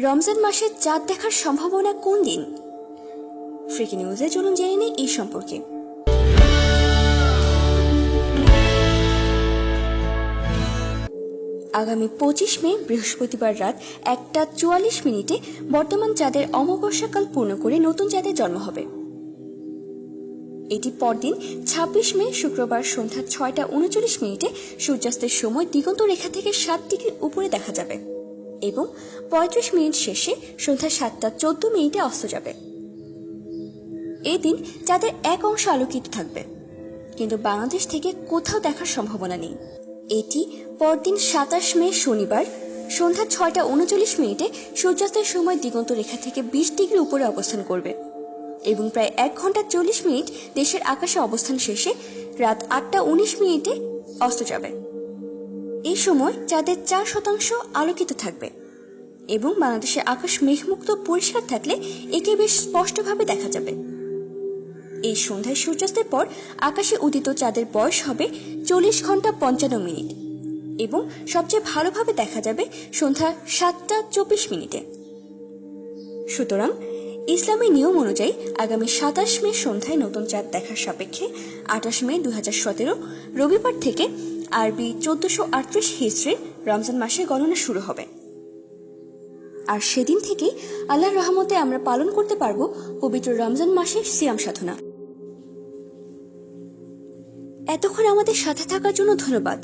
রমজান মাসে চাঁদ দেখার সম্ভাবনা কোন দিন? ফ্রিকি নিউজে চলুন জেনে নিই এই সম্পর্কে। আগামী 25 মে বৃহস্পতিবার রাত 1:44 বর্তমান চাঁদের অমাবস্যাকাল পূর্ণ করে নতুন চাঁদের জন্ম হবে। এটি পরদিন 26 মে শুক্রবার সন্ধ্যা 6:39 সূর্যাস্তের সময় দিগন্ত রেখা থেকে 7 ডিগ্রি উপরে দেখা যাবে এবং 35 মিনিট শেষে সন্ধ্যা 7:14 অস্ত যাবে। এই দিন চাঁদের এক অংশ আলোকিত থাকবে, কিন্তু বাংলাদেশ থেকে কোথাও দেখার সম্ভাবনা নেই। এটি পরদিন 27 মে শনিবার সন্ধ্যা 6:39 সূর্যাস্তের সময় দিগন্ত রেখা থেকে 20 ডিগ্রি উপরে অবস্থান করবে এবং প্রায় 1 ঘন্টা 40 মিনিট দেশের আকাশে অবস্থান শেষে রাত 8:19 অস্ত যাবে। এই সময় চাঁদের 4% আলোকিত থাকবে এবং বাংলাদেশের আকাশ মেঘমুক্ত পরিষ্কার থাকলে একে বেশ স্পষ্টভাবে দেখা যাবে। এই সন্ধ্যায় সূর্যাস্তের পর আকাশে উদিত চাঁদের বয়স হবে 40 ঘন্টা 55 মিনিট এবং সবচেয়ে ভালোভাবে দেখা যাবে সন্ধ্যা 7:24। সুতরাং ইসলামী নিয়ম অনুযায়ী আগামী 27 মে সন্ধ্যায় নতুন চাঁদ দেখার সাপেক্ষে 28 মে 2017 রবিবার থেকে আরবি 1438 হিজরির রমজান মাসের গণনা শুরু হবে। আর সেদিন থেকেই আল্লাহর রহমতে আমরা পালন করতে পারব পবিত্র রমজান মাসের সিয়াম সাধনা। এতক্ষণ আমাদের সাথে থাকার জন্য ধন্যবাদ।